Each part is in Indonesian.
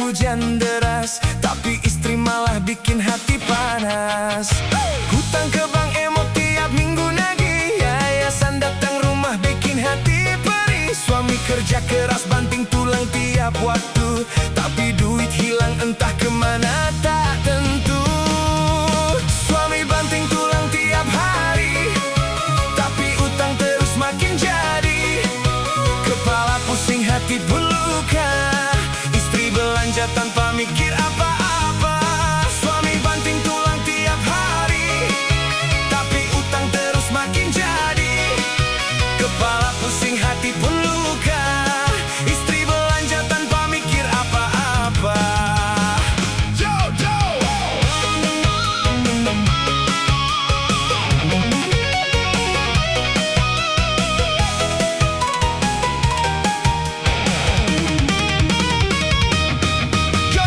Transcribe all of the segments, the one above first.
hujan deras, tapi istri malah bikin hati panas. Hutang ke bank emot tiap minggu nagih, yayasan datang rumah bikin hati perih. Suami kerja keras banting tulang tiap waktu, tapi duit hilang entah kemana tak tentu. Suami banting tulang tiap hari, tapi utang terus makin jadi. Kepala pusing hati pun luka, istri belanja tanpa mikir apa-apa. Suami banting tulang tiap hari, tapi utang terus makin jadi. Kepala pusing hati pun luka, istri belanja tanpa mikir apa-apa. Yo,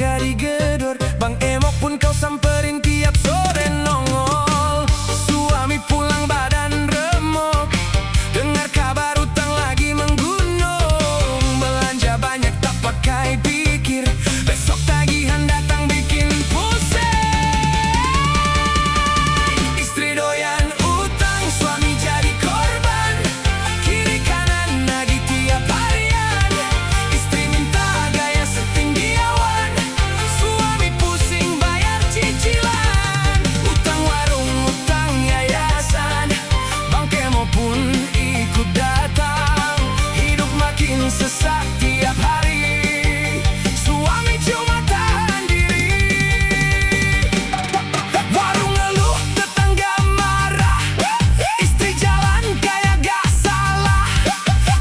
nggak digedor. Bang Emok pun kau samperin tiap sore nongol. Suami pulang badan remuk, dengar kabar utang lagi menggunung. Belanja banyak tak pakai pikir, besok tagihan datang bikin pusing. Istri doyan utang, suami jadi korban. Kiri kanan nagih tiap harian. Istri minta gaya setinggi awan, suami pusing bayar cicilan. Utang warung, utang yayasan, Bang Kemo pun ikut datang. Hidup makin sesak tiap hari, suami cuma tahan diri. Warung ngeluh, tetangga marah, istri jalan kayak gak salah.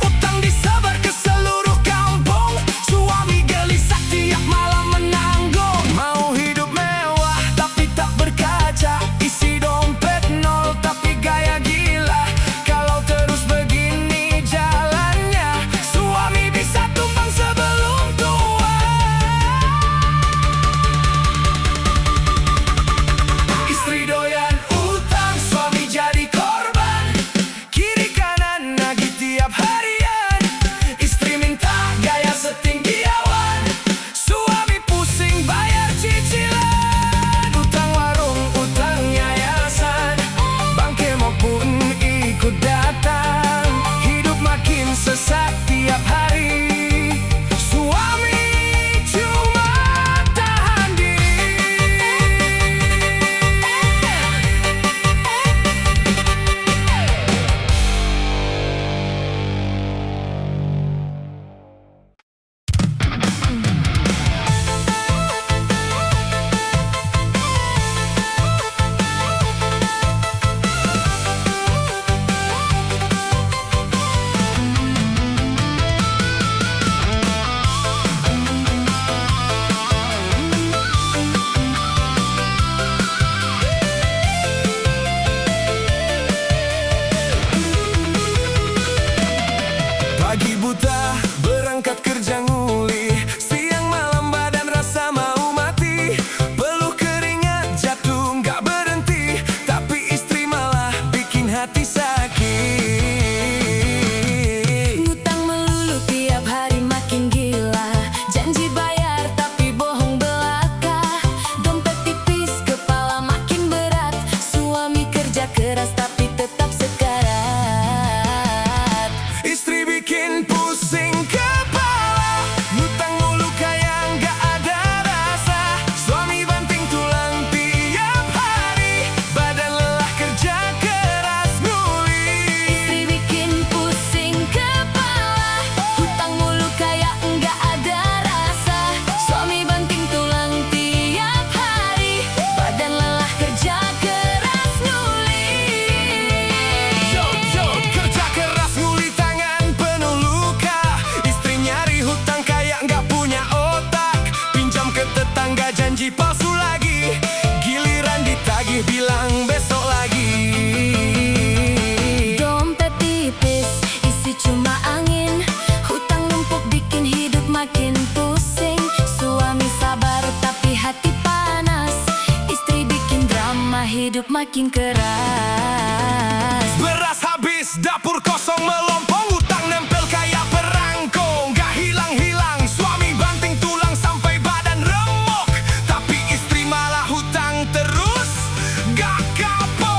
Utang disebar ke seluruh kampung, suami gelisah tiap malam menanggung. Mau hidup mewah tapi tak berkaca, isi dompet nol tapi gaya gila. Kalau terus begini jalannya, suami bisa tumbang sebelum tua. Istri doyan utang, suami jadi korban. Kiri kanan nagih tiap harian. Istri minta gaya setinggi awan, suami pusing bayar cicilan. Utang warung, utang yayasan, Bang Kemo pun ikut datang. Hidup makin sesak tiap hari, suami cuma tahan diri. Pagi buta berangkat kerja nguli, siang malam badan rasa mau mati. Peluh keringat jatuh nggak berhenti, tapi istri malah bikin hati sakit. Ngutang melulu tiap hari makin gila, janji bayar tapi bohong belaka. Dompet tipis, kepala makin berat, suami kerja keras tapi tetap sekarat. Istri bikin pusing kepala, ngutang mulu kayak nggak ada rasa. Suami banting tulang tiap hari, badan lelah kerja keras nguli. Istri bikin pusing kepala, hutang mulu kayak enggak ada rasa. Suami banting tulang tiap hari, badan lelah kerja keras nguli. Kerja keras nguli tangan penuh luka. Istri nyari hutang kayak nggak punya otak, pinjam ke tetangga janji palsu lagi. Giliran ditagih bilang besok lagi. Dompet tipis, isi cuma angin, hutang numpuk bikin hidup makin pusing. Suami sabar tapi hati panas, istri bikin drama hidup makin keras. Beras habis, dapur kosong melompong, utang nempel kayak perangko, nggak hilang-hilang. Suami banting tulang sampai badan remuk, tapi istri malah hutang terus, nggak kapok.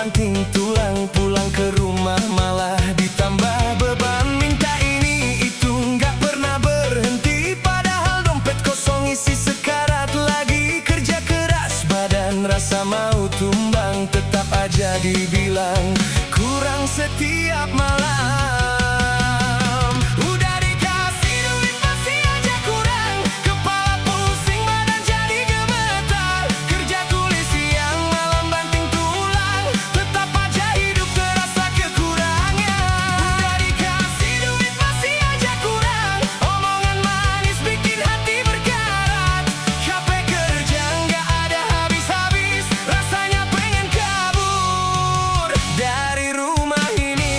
banting tulang, pulang ke rumah malah ditambah beban. Minta ini itu nggak pernah berhenti, padahal dompet kosong isi sekarat. Lagi kerja keras badan rasa mau tumbang, tetap aja dibilang kurang setiap malam. Udah dikasih duit masih aja kurang, kepala pusing badan jadi gemetar. Kerja kulis siang malam banting tulang, tetap aja hidup terasa kekurangan. Udah dikasih duit masih aja kurang, omongan manis bikin hati berkarat. Capek kerja nggak ada habis-habis, rasanya pengen kabur dari rumah ini.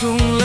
langsung